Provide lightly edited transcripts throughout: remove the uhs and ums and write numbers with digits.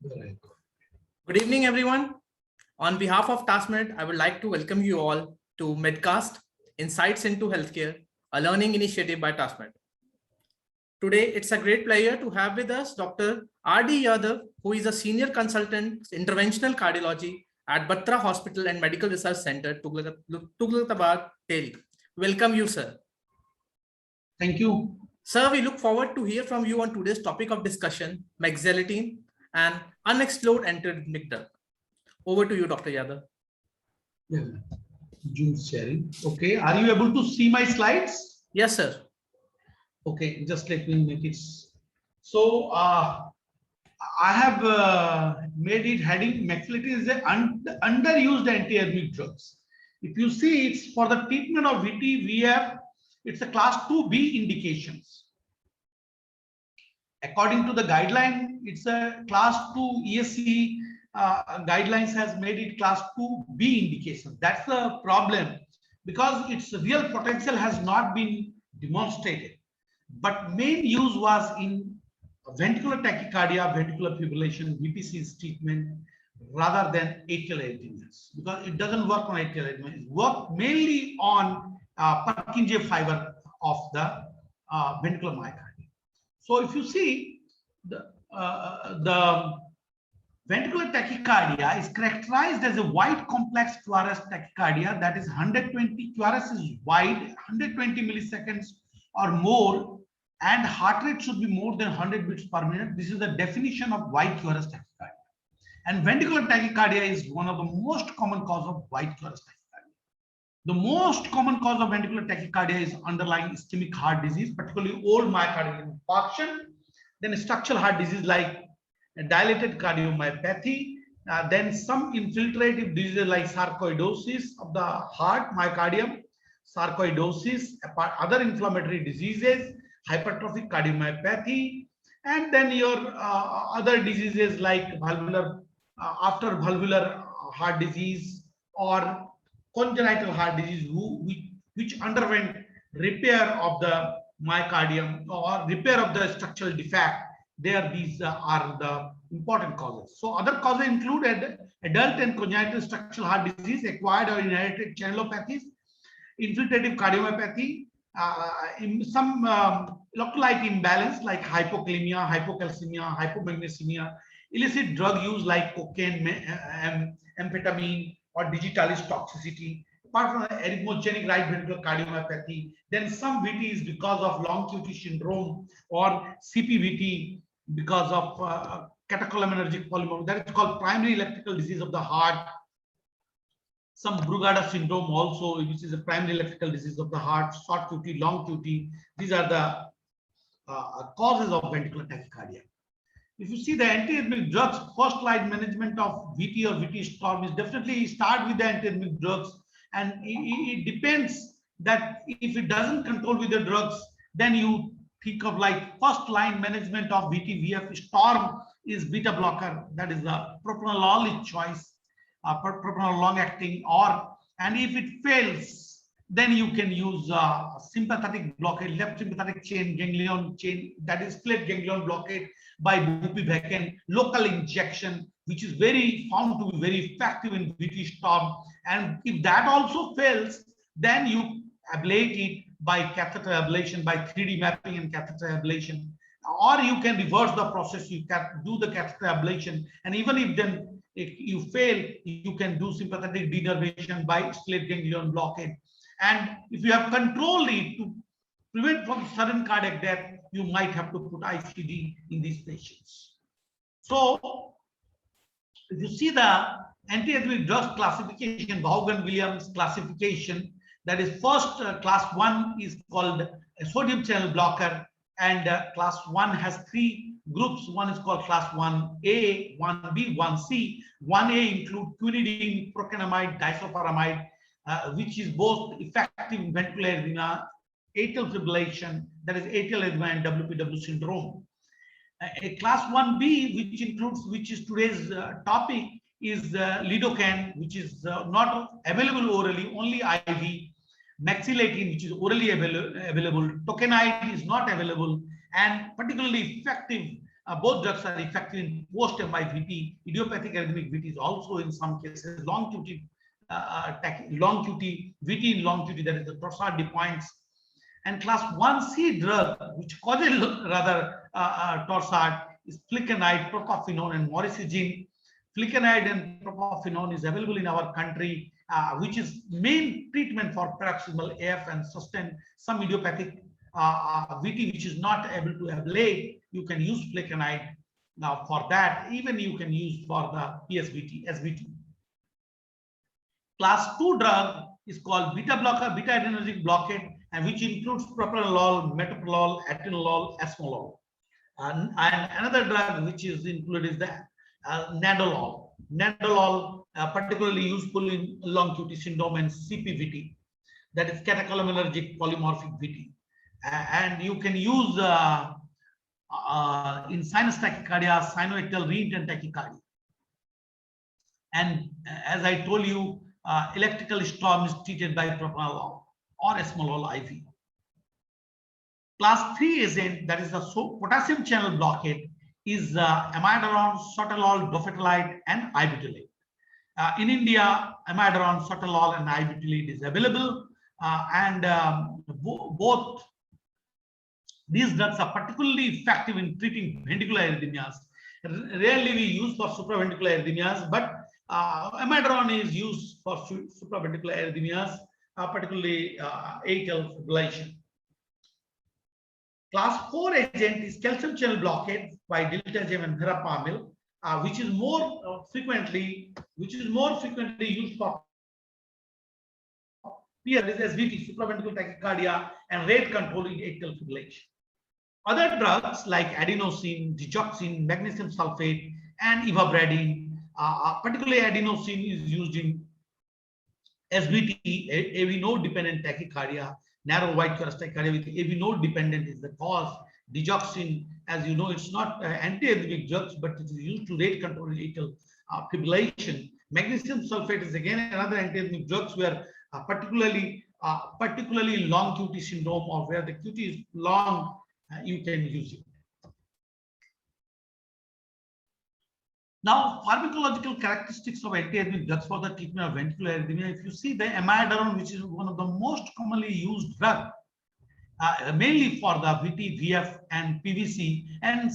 Good evening, everyone. On behalf of TaskMed, I would like to welcome you all to Medcast Insights into Healthcare, a learning initiative by TaskMed. Today, it's a great pleasure to have with us Dr. R.D. Yadav, who is a senior consultant interventional cardiology at Batra Hospital and Medical Research Center, Tughlaqabad, Delhi. Welcome you, sir. Thank you. Sir, we look forward to hear from you on today's topic of discussion, megaxanthine and unexplored enterogenic drug. Over to you, Dr. Yadav. Yeah. Zoom sharing. Okay. Are you able to see my slides? Yes, sir. Okay. Just let me make it. So, I have made it heading megaxanthine is an underused antiarrhythmic drugs. If you see, it's for the treatment of VT, VF, it's a class 2B indications. According to the guideline, it's a class 2 ESC guidelines has made it class 2B indication. That's the problem because its real potential has not been demonstrated. But main use was in ventricular tachycardia, ventricular fibrillation, VPC's treatment rather than atrial arrhythmias because it doesn't work on atrial arrhythmias. It works mainly on Purkinje fiber of the ventricular myocardium. So if you see the ventricular tachycardia is characterized as a wide complex QRS tachycardia, that is 120 QRS is wide, 120 milliseconds or more, and heart rate should be more than 100 beats per minute. This is the definition of wide QRS tachycardia. And ventricular tachycardia is one of the most common cause of wide QRS tachycardia. The most common cause of ventricular tachycardia is underlying ischemic heart disease, particularly old myocardial infarction, then structural heart disease like dilated cardiomyopathy, then some infiltrative diseases like sarcoidosis of the heart, myocardium, sarcoidosis, other inflammatory diseases, hypertrophic cardiomyopathy, and then your other diseases like valvular, after valvular heart disease or congenital heart disease which underwent repair of the myocardium or repair of the structural defect. These are the important causes. So other causes include adult and congenital structural heart disease, acquired or inherited channelopathies, infiltrative cardiomyopathy, some electrolyte imbalance like hypokalemia, hypocalcemia, hypomagnesemia, illicit drug use like cocaine, amphetamine, or digitalis toxicity. Apart from arrhythmogenic right ventricular cardiomyopathy, then some VT is because of long QT syndrome or CPVT because of catecholaminergic polymorphism. That is called primary electrical disease of the heart. Some Brugada syndrome also, which is a primary electrical disease of the heart, short QT, long QT. These are the causes of ventricular tachycardia. If you see the antiarrhythmic drugs, first line management of VT or VT storm is definitely start with the antiarrhythmic drugs. And it depends that if it doesn't control with the drugs, then you think of like first line management of VT, VF storm is beta blocker. That is the propranolol is choice, propranolol long acting, and if it fails, then you can use sympathetic blockade, left sympathetic chain ganglion chain, that is split ganglion blockade by bupivacaine, local injection, which is found to be very effective in VT storm. And if that also fails, then you ablate it by catheter ablation, by 3D mapping and catheter ablation, or you can reverse the process. You can do the catheter ablation, and even if you fail, you can do sympathetic denervation by split ganglion blockade. And if you have controlled it to prevent from sudden cardiac death, you might have to put ICD in these patients. So if you see the antiarrhythmic drugs classification, Vaughan-Williams classification, that is first class 1 is called a sodium channel blocker, and class 1 has 3 groups. One is called class 1A, 1B, 1C. 1A include quinidine, procainamide, disopyramide, which is both effective in ventricular arrhythmia, atrial fibrillation, that is atrial arrhythmia and WPW syndrome. A class 1B, which is today's topic, is lidocaine, which is not available orally, only IV. Mexilatine, which is orally available. Tokenide is not available, and particularly effective Both drugs are effective in post-MI VT. Idiopathic arrhythmic VT is also in some cases long QT, long QT, VT in long QT, that is the Torsades de Pointes. And class 1C drug, which causes rather torsade, is flecainide, procophenone, and morphine. Flecainide and procophenone is available in our country, which is main treatment for paroxysmal AF and sustained some idiopathic VT, which is not able to ablate. You can use flecainide now for that. Even you can use for the PSVT, SVT. Class 2 drug is called beta blocker, beta adrenergic blockade, and which includes propranolol, metoprolol, atenolol, esmolol. And another drug which is included is the nadolol. Nadolol, particularly useful in long QT syndrome and CPVT, that is catecholaminergic polymorphic VT. And you can use in sinus tachycardia, sinoatrial reintent tachycardia. And as I told you, electrical storm is treated by propranolol or esmolol IV. Class 3 agent, that is the potassium channel blockade, is amiodarone, sotalol, dofetilide, and ibutylate. In India, amiodarone, sotalol, and ibutylate is available, both these drugs are particularly effective in treating ventricular arrhythmias. Rarely we use for supraventricular arrhythmias, but amiodarone is used for supraventricular arrhythmias, particularly atrial fibrillation. Class 4 agent is calcium channel blockade by diltiazem and verapamil, which is more frequently used for SVT, supraventricular tachycardia, and rate control in atrial fibrillation. Other drugs like adenosine, digoxin, magnesium sulfate, and ivabradine, particularly adenosine, is used in SVT, AV node-dependent tachycardia, narrow white coarse tachycardia with AV node-dependent is the cause. Digoxin, as you know, it's not anti-arrhythmic drugs, but it is used to rate control in atrial fibrillation. Magnesium sulfate is again another anti-arrhythmic drugs where particularly long QT syndrome or where the QT is long, you can use it. Now, pharmacological characteristics of antiarrhythmic drugs for the treatment of ventricular arrhythmia. If you see the amiodarone, which is one of the most commonly used drug, mainly for the VT, VF, and PVC, and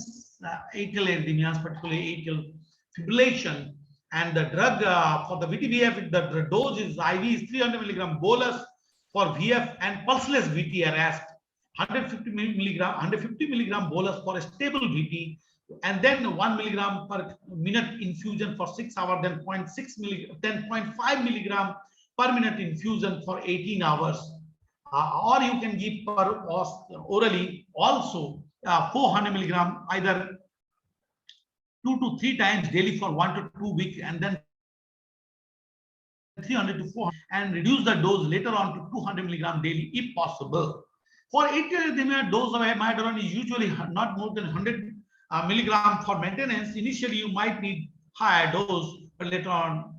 atrial arrhythmias, particularly atrial fibrillation. And the drug for the VT, VF, the dose is IV is 300 milligram bolus for VF and pulseless VT arrest, 150 milligram bolus for a stable VT, and then 1 milligram per minute infusion for 6 hours, then 10.5 milligram per minute infusion for 18 hours. Or you can give orally also 400 milligram either 2 to 3 times daily for 1 to 2 weeks, and then 300 to 400, and reduce the dose later on to 200 milligram daily if possible. For atrial arrhythmia, dose of amiodarone is usually not more than 100 milligram for maintenance. Initially, you might need higher dose, but later on,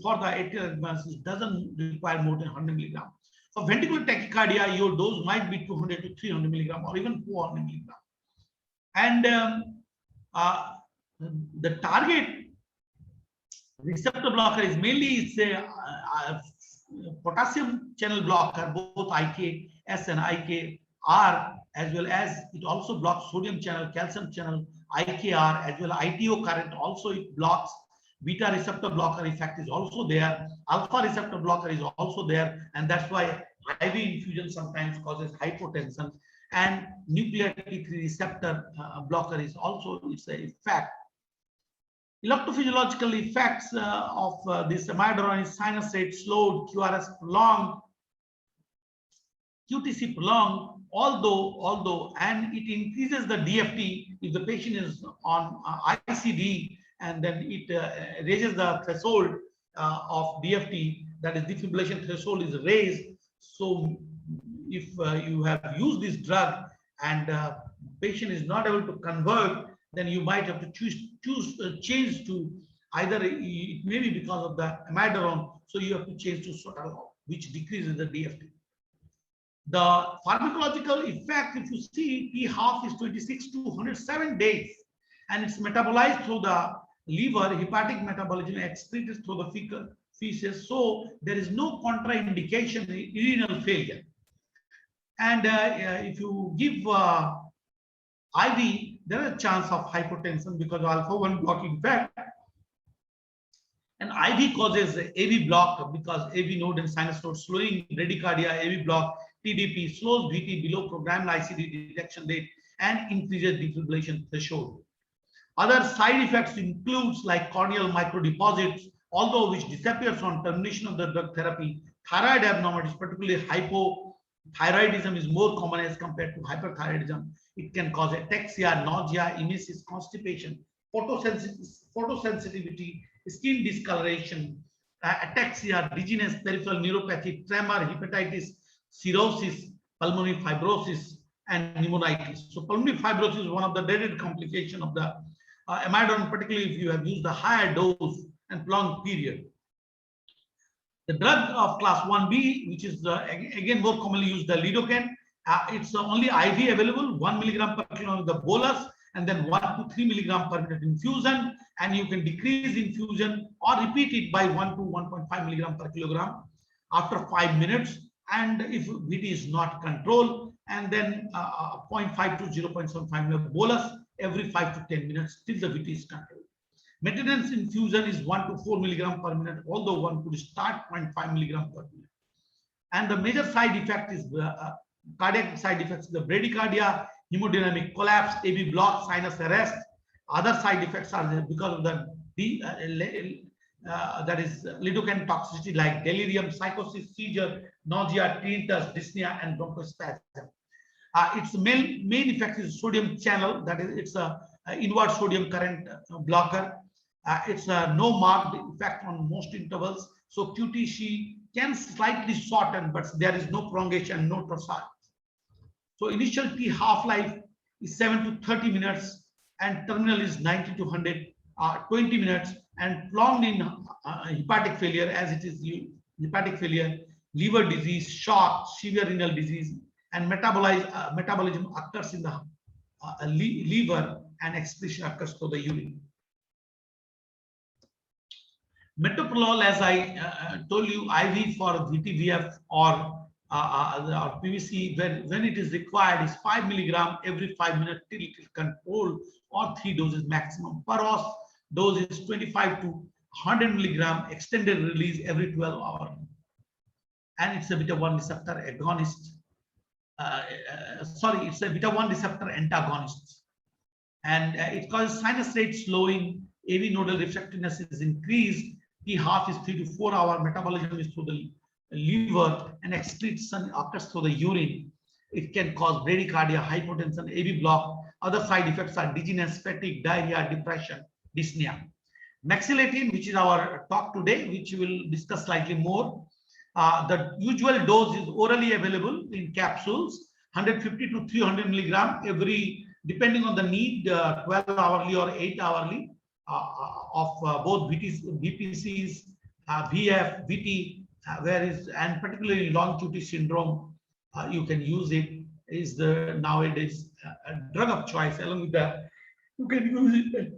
for the atrial arrhythmias, it doesn't require more than 100 milligram. For ventricular tachycardia, your dose might be 200 to 300 milligram or even 400 milligram. And the target receptor blocker is mainly potassium channel blocker, both IKS and IKR, as well as it also blocks sodium channel, calcium channel, IKR, as well as ITO current also it blocks. Beta receptor blocker effect is also there. Alpha receptor blocker is also there, and that's why IV infusion sometimes causes hypotension. And nuclear T3 receptor blocker is also its effect. Electrophysiological effects of this amiodarone is sinus rate slowed, QRS prolonged, QTC prolonged, although and it increases the DFT if the patient is on ICD, and then it raises the threshold of DFT, that is defibrillation threshold is raised. So if you have used this drug and patient is not able to convert, then you might have to change to either it may be because of the amiodarone, so you have to change to sotalol, which decreases the DFT. The pharmacological effect, if you see, P half is 26 to 107 days. and it's metabolized through the liver. Hepatic metabolism excreted through the fecal feces, so there is no contraindication in renal failure. And if you give IV, there is a chance of hypotension because alpha-1 blocking fact. And IV causes AV block because AV node and sinus node slowing, bradycardia, AV block, TDP slows VT below programmed ICD detection rate and increases defibrillation threshold. Other side effects includes like corneal microdeposits, although which disappears on termination of the drug therapy. Thyroid abnormalities, particularly hypothyroidism, is more common as compared to hyperthyroidism. It can cause ataxia, nausea, emesis, constipation, photosensitivity, skin discoloration, ataxia, dizziness, peripheral neuropathy, tremor, hepatitis, cirrhosis, pulmonary fibrosis, and pneumonitis. So pulmonary fibrosis is one of the dreaded complications of the amidon, particularly if you have used the higher dose and prolonged period. The drug of class 1B, which is again more commonly used, the lidocaine, it's only IV available, 1 milligram per kilogram the bolus, and then 1 to 3 milligram per minute infusion, and you can decrease infusion or repeat it by 1 to 1.5 milligram per kilogram after 5 minutes, and if VT is not controlled, and then 0.5 to 0.75 bolus every 5 to 10 minutes till the VT is controlled. Maintenance infusion is 1 to 4 milligram per minute, although one could start 0.5 milligram per minute. And the major side effect is cardiac side effects, the bradycardia, hemodynamic collapse, AV block, sinus arrest. Other side effects are because of the that is lidocaine toxicity like delirium, psychosis, seizure, nausea, tinnitus, dyspnea, and bronchospasm. Its main effect is sodium channel, that is it's a inward sodium current blocker. It's no marked effect on most intervals. So QTC can slightly shorten, but there is no prolongation, no torsade. So initial T half-life is 7 to 30 minutes and terminal is 90 to 120 minutes, and prolonged in hepatic failure, as it is hepatic failure, liver disease, shock, severe renal disease, and metabolism occurs in the liver and excretion occurs through the urine. Metoprolol, as I told you, IV for VTVF or PVC, when it is required, is 5 milligram every 5 minutes till it is controlled, or 3 doses maximum. Per dose is 25 to 100 milligram extended release every 12 hours. And it's a beta-1 receptor agonist. It's a beta-1 receptor antagonist. And it causes sinus rate slowing, AV nodal refractoriness is increased, T half is 3 to 4 hour, metabolism is through the liver, and excretion occurs through the urine. It can cause bradycardia, hypotension, AV block. Other side effects are dizziness, fatigue, diarrhea, depression, dyspnea. Mexiletine, which is our talk today, which we will discuss slightly more. The usual dose is orally available in capsules, 150 to 300 milligram every, depending on the need, 12 hourly or 8 hourly of both BPCs, VF, VT, and particularly long QT syndrome, you can use it. Is the nowadays drug of choice. Along with that, you can use it.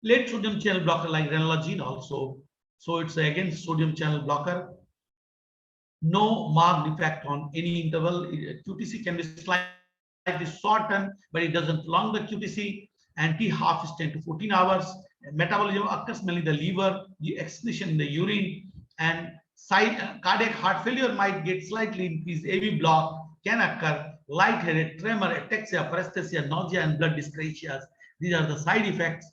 Late sodium channel blocker like ranolazine also. So it's against sodium channel blocker. No marked effect on any interval. QTC can be slightly shortened, but it doesn't prolong the QTC. And T half is 10 to 14 hours. Metabolism occurs mainly the liver, the excretion in the urine, and cardiac heart failure might get slightly increased. AV block can occur. Lightheaded, tremor, ataxia, paresthesia, nausea, and blood dyscrasias. These are the side effects.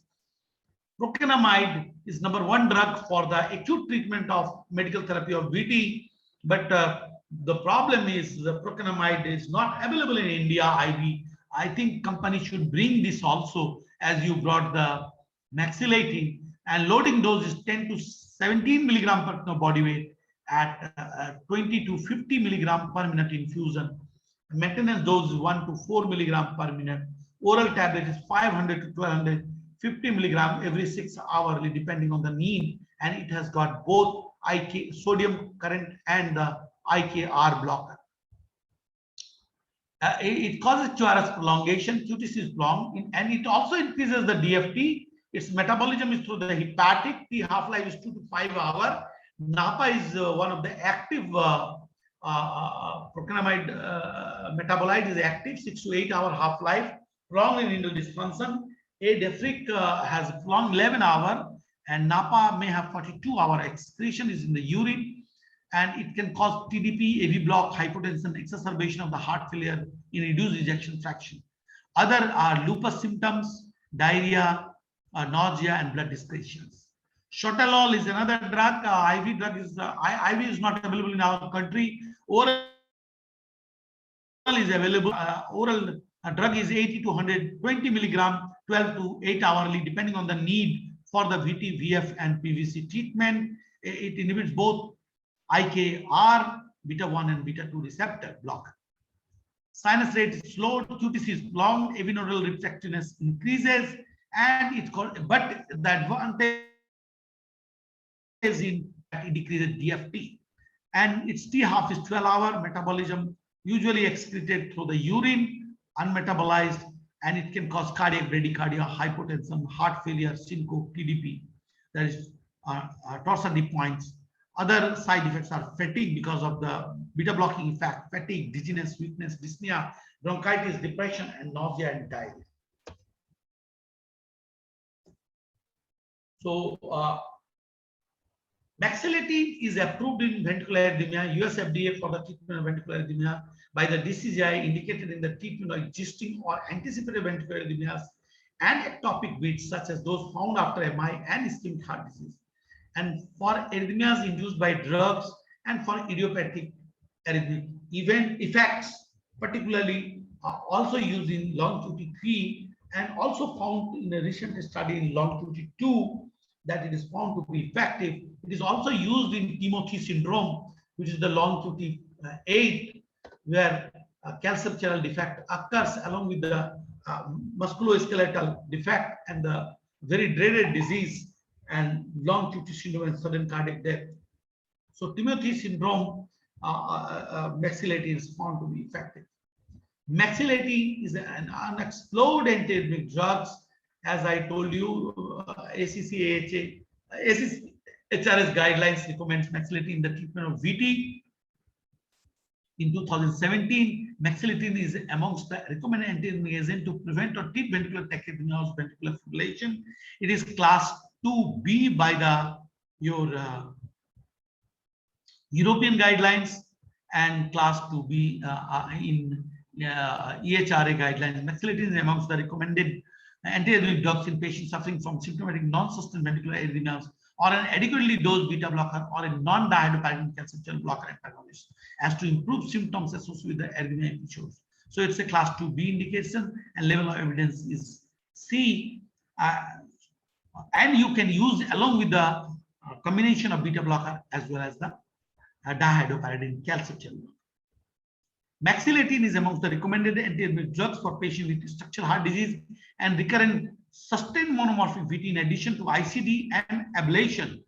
Procainamide is #1 drug for the acute treatment of medical therapy of VT, but the problem is the procainamide is not available in India IV. I think company should bring this also, as you brought the mexiletine, and loading dose is 10 to 17 milligram per body weight at 20 to 50 milligram per minute infusion. Maintenance dose is 1 to 4 milligram per minute. Oral tablet is 500 to 1250 milligram every 6 hourly, depending on the need, and it has got both IK sodium current and the IKR blocker. it causes QRS prolongation, QTC is long, and it also increases the DFT. Its metabolism is through the hepatic. The half-life is 2 to 5 hours. NAPA is one of the active procainamide metabolite is active, 6 to 8 hour half-life, prolonged in renal dysfunction. Adefric has prolonged 11 hour, and NAPA may have 42 hour excretion is in the urine, and it can cause TDP, AV block, hypotension, exacerbation of the heart failure in reduced ejection fraction. Other are lupus symptoms, diarrhea, nausea, and blood discretions. Sotalol is another drug. IV drug is IV is not available in our country. Oral is available. Oral drug is 80 to 120 milligram, 12 to 8 hourly, depending on the need for the VT, VF, and PVC treatment. It inhibits both IKR, beta 1 and beta 2 receptor blocker. Sinus rate is slow, QTC is long, AV nodal refractoriness increases, and it's called, but the advantage is in that it decreases DFT, and its T half is 12 hour metabolism, usually excreted through the urine, unmetabolized, and it can cause cardiac bradycardia, hypotension, heart failure, syncope, TDP, that is torsades points. Other side effects are fatigue because of the beta blocking effect, fatigue, dizziness, weakness, dyspnea, bronchitis, depression, and nausea and diarrhea. So, Mexiletine is approved in ventricular arrhythmia, US FDA for the treatment of ventricular arrhythmia by the DCGI, indicated in the treatment of existing or anticipated ventricular arrhythmias and ectopic beats such as those found after MI and ischemic heart disease, and for arrhythmias induced by drugs, and for idiopathic arrhythmic event effects, particularly also used in LONG-QT3, and also found in a recent study in LONG-QT2 that it is found to be effective. It is also used in Timothy syndrome, which is the LONG-QT8, where calcium channel defect occurs along with the musculoskeletal defect and the very dreaded disease and LONG-QT syndrome and sudden cardiac death. So Timothy syndrome, Mexiletine is found to be effective. Mexiletine is an unexploded antiarrhythmic drugs, as I told you. ACC, HRS guidelines recommends Mexiletine in the treatment of VT. In 2017, Mexiletine is amongst the recommended antiarrhythmic agent to prevent or treat ventricular tachycardia or ventricular fibrillation. It is class 2B by the European guidelines and class 2B in EHRA guidelines. Mexiletine is amongst the recommended antiarrhythmic drugs in patients suffering from symptomatic non-sustained ventricular arrhythmias, or an adequately dosed beta blocker, or a non-dihydropyridine calcium channel blocker antagonist, as to improve symptoms associated with the arrhythmia episodes. So it's a class 2B indication, and level of evidence is C. And you can use along with the combination of beta blocker as well as the dihydropyridine calcium channel blocker. Mexiletine is amongst the recommended antiarrhythmic drugs for patients with structural heart disease and recurrent sustained monomorphic VT, in addition to ICD and ablation,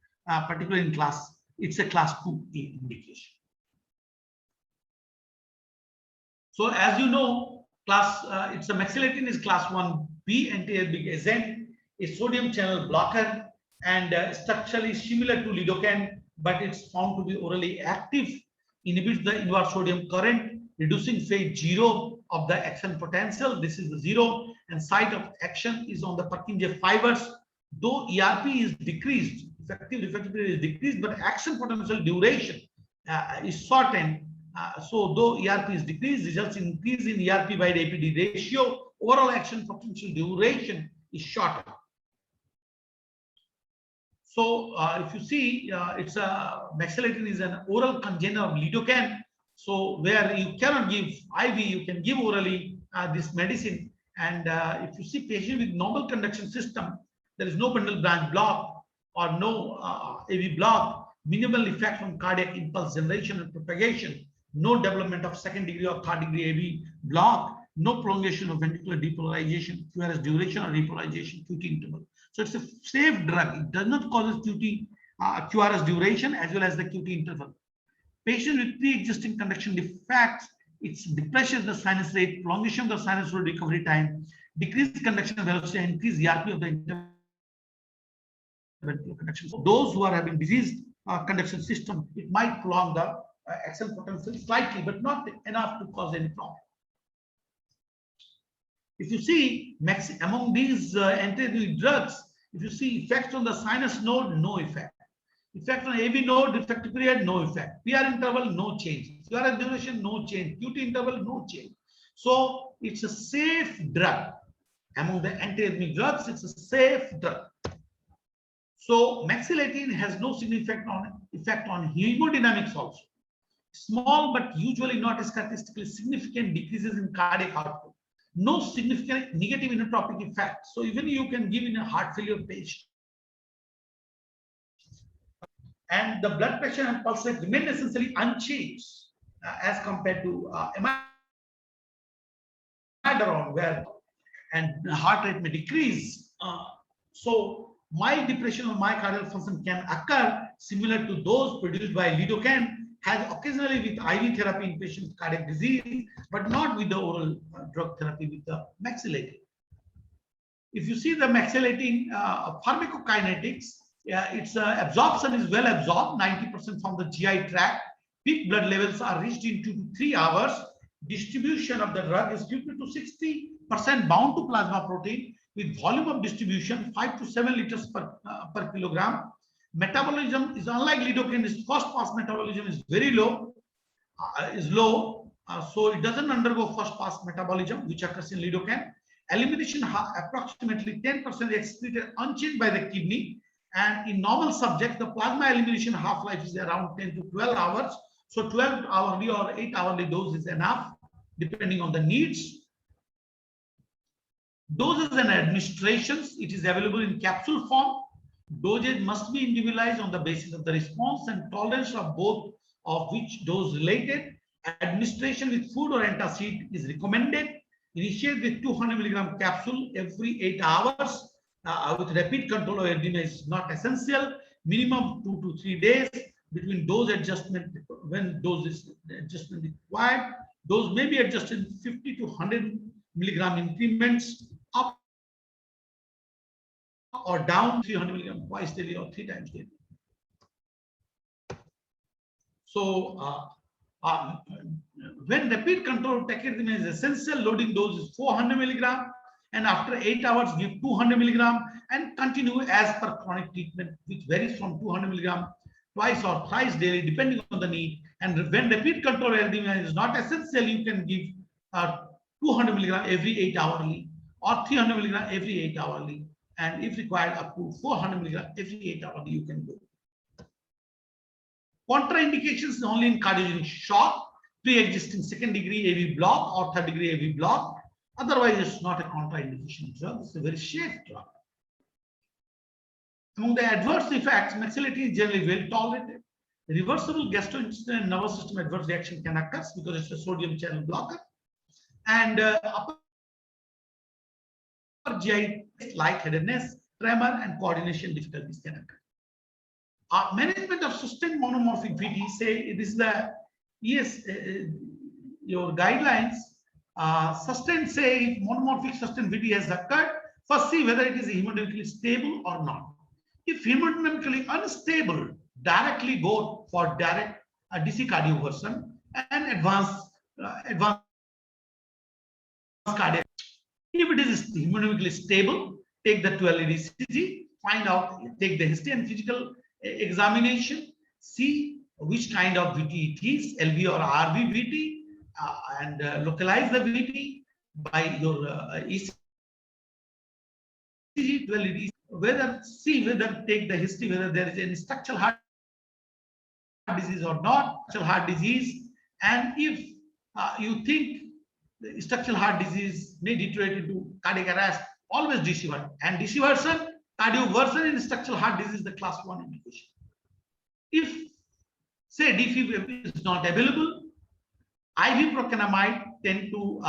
particularly in class. It's a class 2A indication. So as you know, it's a Mexiletine is class 1B antiarrhythmic agent, a sodium channel blocker, and structurally similar to lidocaine, but it's found to be orally active, inhibits the inward sodium current, reducing phase 0 of the action potential. This is the 0, and site of action is on the Purkinje fibers. Though ERP is decreased, effective refractory is decreased, but action potential duration is shortened. So though ERP is decreased, results in increase in ERP by APD ratio, overall action potential duration is shorter. So if you see, it's a Mexiletine is an oral congener of lidocaine. So where you cannot give IV, you can give orally this medicine. And if you see patient with normal conduction system, there is no bundle branch block or no AV block, minimal effect on cardiac impulse generation and propagation, no development of second degree or third degree AV block, no prolongation of ventricular depolarization, QRS duration or repolarization, QT interval. So it's a safe drug. It does not cause QT, QRS duration as well as the QT interval. Patients with pre-existing conduction defects it depresses the sinus rate, prolongation of the sinus road recovery time, decreased conduction velocity, and increased ERP of the interventricular conduction. So those who are having diseased conduction system, it might prolong the action potential slightly, but not enough to cause any problem. If you see among these antiarrhythmic drugs, if you see effects on the sinus node, no effect. Effect on AV node, refractory period, no effect. PR interval, no change. QRS duration, no change. QT interval, no change. So it's a safe drug. Among the antiarrhythmic drugs, it's a safe drug. So mexiletine has no significant effect on hemodynamics also. Small but usually not statistically significant decreases in cardiac output. No significant negative inotropic effect. So even you can give in a heart failure patient. And the blood pressure and pulse rate remain essentially unchanged as compared to amiodarone, where and heart rate may decrease. So mild depression or myocardial function can occur similar to those produced by lidocaine, has occasionally with IV therapy in patients with cardiac disease, but not with the oral drug therapy with the mexiletine. If you see the mexiletine pharmacokinetics, its absorption is well absorbed, 90% from the GI tract. Peak blood levels are reached in 2 to 3 hours. Distribution of the drug is 50 to 60% bound to plasma protein, with volume of distribution 5 to 7 liters per kilogram. Metabolism is unlike lidocaine. Its first pass metabolism is very low, so it doesn't undergo first pass metabolism, which occurs in lidocaine. Elimination approximately 10% excreted unchanged by the kidney. And in normal subjects, the plasma elimination half-life is around 10 to 12 hours. So 12 hourly or 8 hourly dose is enough, depending on the needs. Doses and administrations, it is available in capsule form. Dosage must be individualized on the basis of the response and tolerance of both of which dose related. Administration with food or antacid is recommended. Initiate with 200 milligram capsule every 8 hours. With rapid control of edema is not essential. Minimum 2 to 3 days between dose adjustment when dose is adjustment required. Dose may be adjusted 50 to 100 milligram increments, up or down 300 milligram twice daily or 3 times daily. So when rapid control of tachyarrhythmia is essential, loading dose is 400 milligram. And after 8 hours, give 200 milligram and continue as per chronic treatment, which varies from 200 milligram twice or thrice daily, depending on the need. And when rapid control arrhythmia is not essential, you can give 200 milligram every 8 hourly or 300 milligram every 8 hourly. And if required, up to 400 milligram every 8 hourly, you can go. Contraindications only in cardiogenic shock, pre-existing second degree AV block or third degree AV block. Otherwise, it's not a contraindication drug. It's a very safe drug. Among the adverse effects, mexiletine is generally well tolerated. Reversible gastrointestinal and nervous system adverse reaction can occur because it's a sodium channel blocker. And upper GI lightheadedness, tremor, and coordination difficulties can occur. Management of sustained monomorphic VT, say this is the your guidelines. Sustained, say if monomorphic sustained VT has occurred, first see whether it is hemodynamically stable or not. If hemodynamically unstable, directly go for direct DC cardioversion and advanced cardiac. If it is hemodynamically stable, take the 12-lead ECG, find out, take the history and physical examination, see which kind of VT it is, LV or RV VT, and localize the VT by your ECG, 12-lead ECG, see whether take the history, whether there is any structural heart disease or not, structural heart disease, and if you think the structural heart disease may deteriorate into cardiac arrest, always DC version. And DC version, cardioversion in structural heart disease is the class 1 indication. If say DFib is not available, IV procainamide 10 to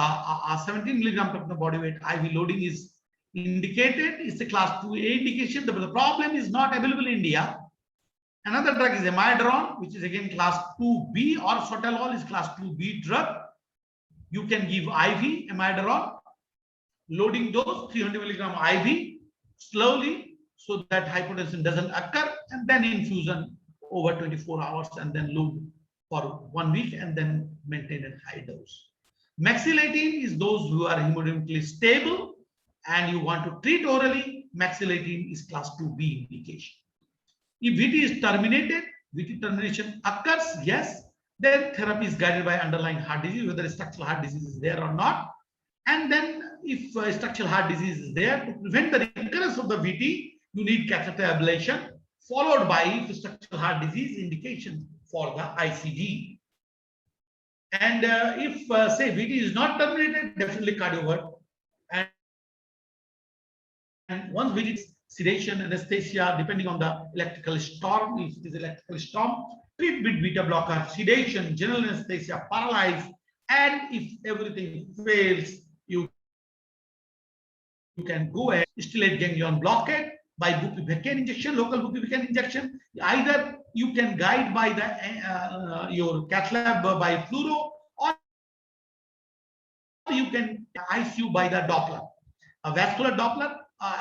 17 milligram per body weight IV loading is indicated. It's a class 2A indication. The problem is not available in India. Another drug is amiodarone, which is again class 2B, or sotalol is class 2B drug. You can give IV amiodarone, loading dose 300 milligram IV slowly so that hypotension doesn't occur, and then infusion over 24 hours, and then load for 1 week, and then maintain a high dose. Mexilatine is those who are hemodynamically stable and you want to treat orally. Mexilatine is class 2B indication. If VT is terminated, VT termination occurs, yes, then therapy is guided by underlying heart disease, whether structural heart disease is there or not. And then if structural heart disease is there, to prevent the recurrence of the VT, you need catheter ablation, followed by, if structural heart disease, indication for the ICD. And if say VT is not terminated, definitely cardiovert. And once VT is sedation, anesthesia, depending on the electrical storm, if it is electrical storm, treat with beta blocker, sedation, general anesthesia, paralyze, and if everything fails, you can go ahead, stellate ganglion blockade by bupivacaine injection, local bupivacaine injection. Either you can guide by the your cath lab by fluoro, or you can ICU by the Doppler, a vascular Doppler.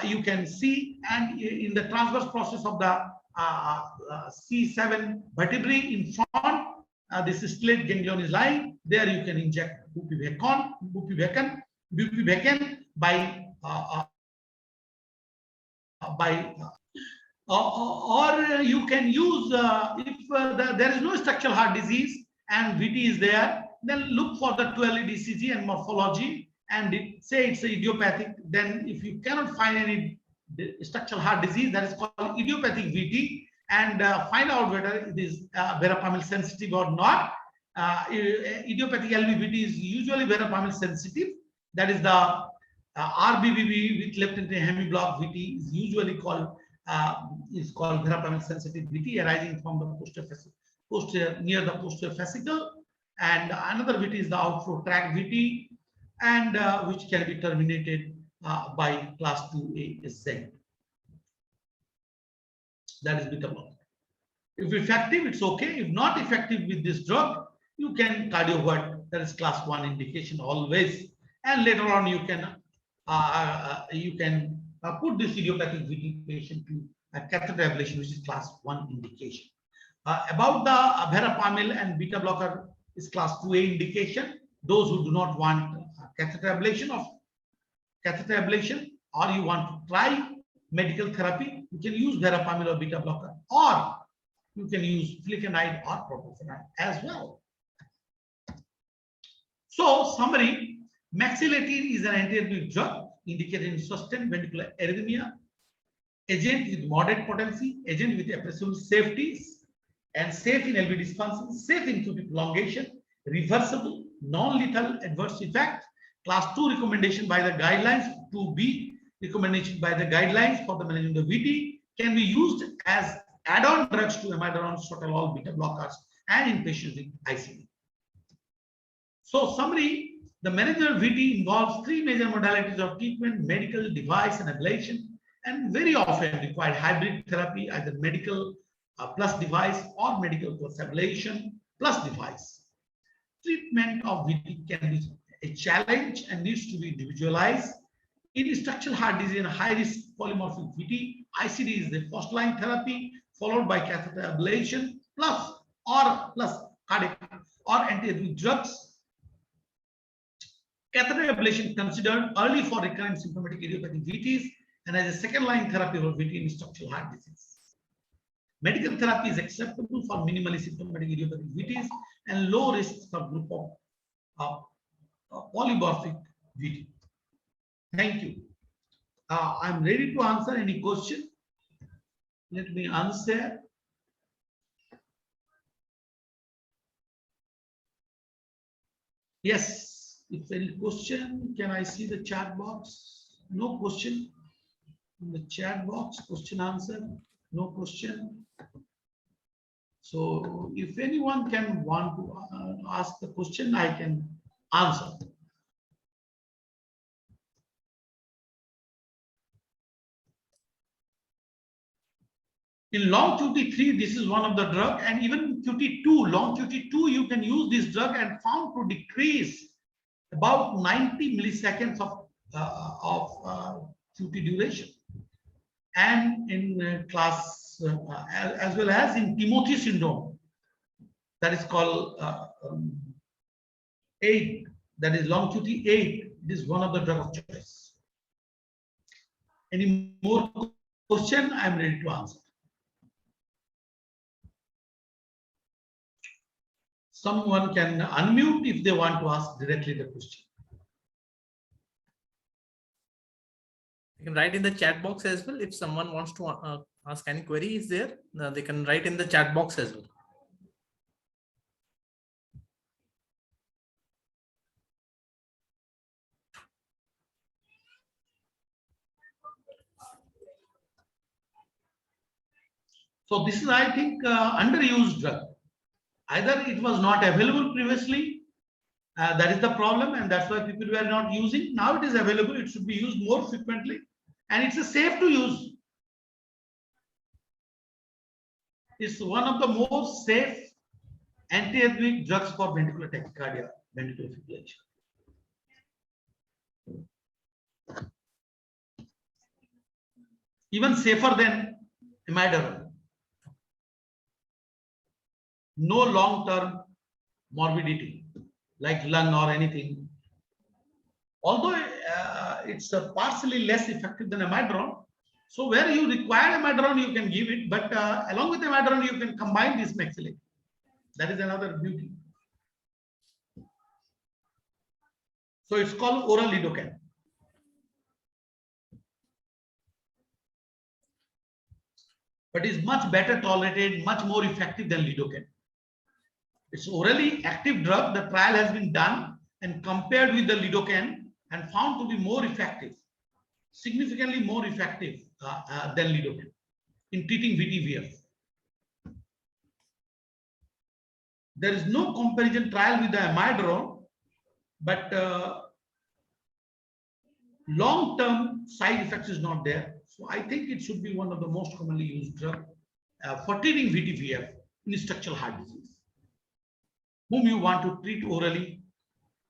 You can see, and in the transverse process of the C7 vertebrae in front, this stellate ganglion is lying. There you can inject bupivacaine by or you can use if there is no structural heart disease and VT is there, then look for the 12 DCG and morphology, and say it's idiopathic. Then if you cannot find any structural heart disease, that is called idiopathic VT, and find out whether it is verapamil sensitive or not. Idiopathic LVVT is usually verapamil sensitive. That is the RBVV with left ventricular hemiblock VT is usually called verapamil sensitive VT, arising from the posterior near the posterior fascicle. And another VT is the outflow tract VT, and which can be terminated by class 2A Z. That is beta blocker. If effective, it's okay. If not effective with this drug, you can cardiovert, that is class 1 indication always. And later on, you can put this idiopathic VT patient to a catheter ablation, which is class 1 indication. About the verapamil and beta blocker is class 2A indication. Those who do not want catheter ablation, or you want to try medical therapy, you can use verapamil or beta blocker, or you can use flecainide or propofenone as well. So, summary: mexilatine is an antiarrhythmic drug indicated in sustained ventricular arrhythmia, agent with moderate potency, agent with appreciable safeties, and safe in LV dysfunction, safe in QT prolongation, reversible, non-lethal adverse effect, class 2 recommendation by the guidelines, 2B recommendation by the guidelines for the management of VT, can be used as add-on drugs to amiodarone, sotalol, beta blockers, and in patients with ICD. So, summary: the management of VT involves 3 major modalities of treatment: medical, device, and ablation, and very often require hybrid therapy, either medical plus device or medical plus ablation plus device. Treatment of VT can be a challenge and needs to be individualized. In structural heart disease and high-risk polymorphic VT, ICD is the first-line therapy, followed by catheter ablation plus cardiac or antiarrhythmic drugs. Catheter ablation considered early for recurrent symptomatic idiopathic VTs and as a second-line therapy for VT in structural heart disease. Medical therapy is acceptable for minimally symptomatic idiopathic VTs and low-risk subgroup of polymorphic VT. Thank you. I'm ready to answer any question. Let me answer. Yes, if any question, can I see the chat box? No question in the chat box. Question answer, no question. So if anyone can want to ask the question, I can answer. In long QT3, this is one of the drug, and even QT2, long QT2, you can use this drug and found to decrease about 90 milliseconds of QT duration. And in class, as well as in Timothy syndrome, that is called 8, that is long QT 8, it is one of the drug of choice. Any more question? I am ready to answer. Someone can unmute if they want to ask directly the question. You can write in the chat box as well. If someone wants to ask any query is there, they can write in the chat box as well. So this is, I think, underused drug. Either it was not available previously, that is the problem, and that's why people were not using. Now it is available, it should be used more frequently, and it's safe to use. It's one of the most safe antiarrhythmic drugs for ventricular tachycardia, ventricular fibrillation. Even safer than imidazole. No long-term morbidity like lung or anything. Although it's partially less effective than amiodarone. So where you require amiodarone, you can give it, but along with amiodarone, you can combine this mexicillin. That is another beauty. So it's called oral lidocaine. But is much better tolerated, much more effective than lidocaine. It's orally active drug. The trial has been done and compared with the lidocaine and found to be more effective, significantly more effective than lidocaine in treating VTVF. There is no comparison trial with the amiodarone, but long-term side effects is not there. So I think it should be one of the most commonly used drug for treating VTVF in structural heart disease, whom you want to treat orally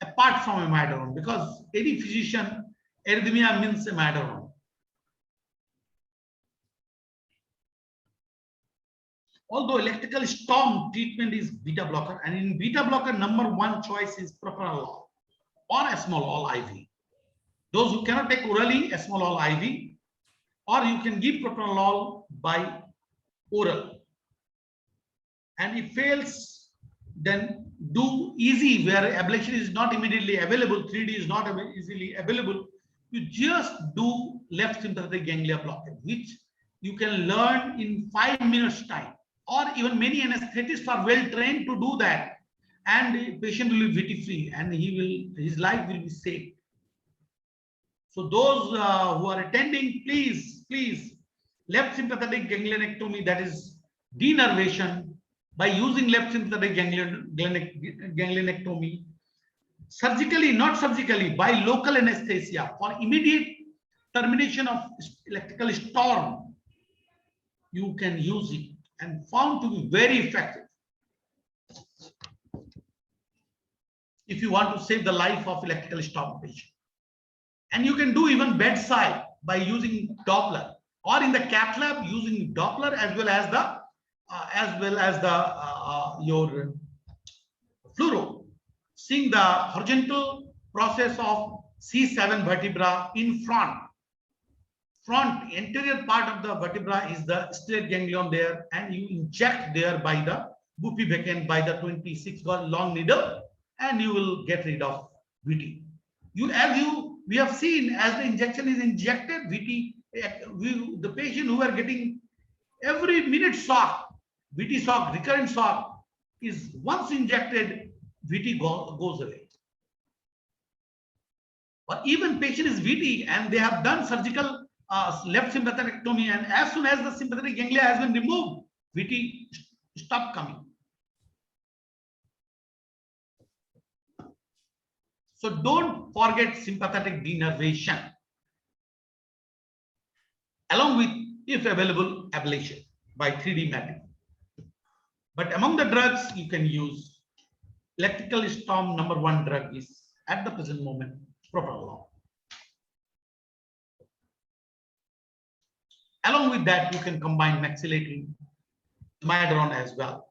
apart from amiodarone, because any physician, arrhythmia means amiodarone. Although electrical storm treatment is beta blocker, and in beta blocker, number one choice is propranolol or esmolol IV. Those who cannot take orally, esmolol IV, or you can give propranolol by oral. And if fails, then do easy, where ablation is not immediately available, 3D is not easily available. You just do left sympathetic ganglia blockade, which you can learn in 5 minutes time, or even many anesthetists are well trained to do that, and the patient will be VT free and his life will be safe. So those who are attending, please, left sympathetic ganglionectomy, that is denervation, by using left sympathetic ganglionectomy, surgically, not surgically, by local anesthesia for immediate termination of electrical storm, you can use it and found to be very effective. If you want to save the life of electrical storm patient. And you can do even bedside by using Doppler, or in the cath lab using Doppler as well as your fluoro, seeing the horizontal process of C7 vertebra in front. Anterior part of the vertebra is the striate ganglion there, and you inject there by the bupivacaine by the 26 long needle, and you will get rid of VT. We have seen as the injection is injected, VT, the patient who are getting every minute shock, VT shock, recurrent shock, is once injected, VT goes away. Or even patient is VT and they have done surgical left sympatheticectomy, and as soon as the sympathetic ganglia has been removed, VT stop coming. So don't forget sympathetic denervation, along with, if available, ablation by 3D mapping. But among the drugs you can use, electrical storm number one drug is at the present moment propranolol. Along with that, you can combine maxillatine imidazole as well.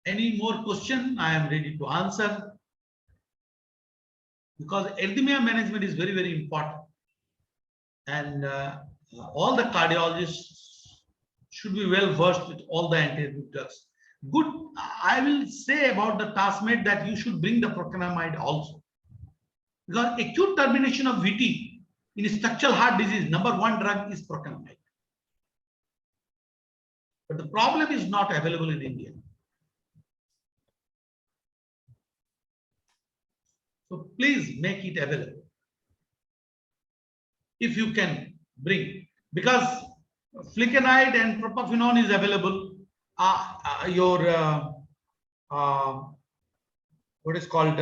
Any more question? I am ready to answer. Because arrhythmia management is very, very important. And all the cardiologists should be well versed with all the antiarrhythmic drugs. Good, I will say about the TASMET that you should bring the procainamide also. Because acute termination of VT in structural heart disease, #1 drug is procainamide. But the problem is not available in India. So please make it available. If you can bring, because flecainide and propafenone is available. What is called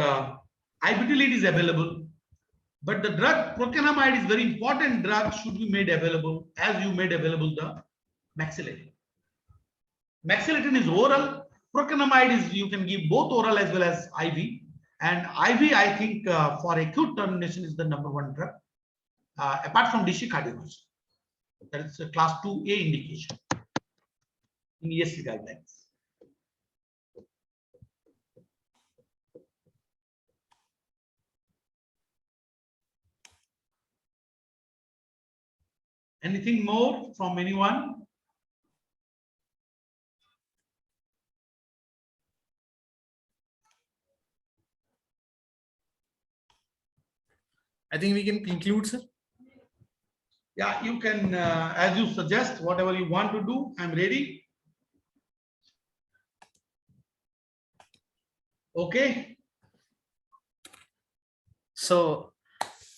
ibutylate is available, but the drug procainamide is very important drug, should be made available as you made available the maxillatine. Maxillatine is oral, procainamide is you can give both oral as well as IV. And IV, I think for acute termination is the #1 drug, apart from DC cardiology. That is a class 2A indication in ESC guidelines. Anything more from anyone? I think we can conclude, sir. Yeah, you can, as you suggest, whatever you want to do, I'm ready. Okay. So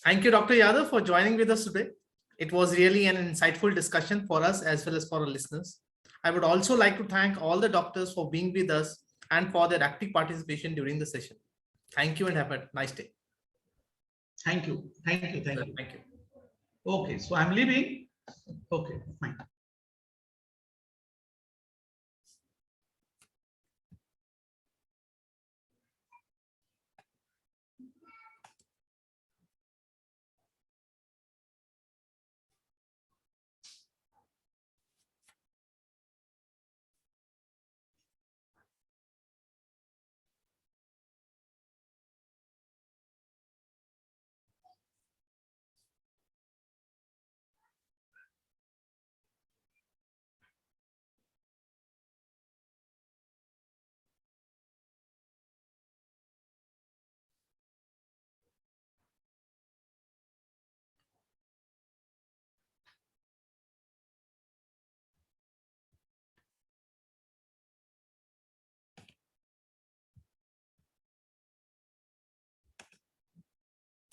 thank you, Dr. Yadav, for joining with us today. It was really an insightful discussion for us as well as for our listeners. I would also like to thank all the doctors for being with us and for their active participation during the session. Thank you and have a nice day. Thank you. Thank you. Thank you. Thank you. Okay, so I'm leaving. Okay, fine.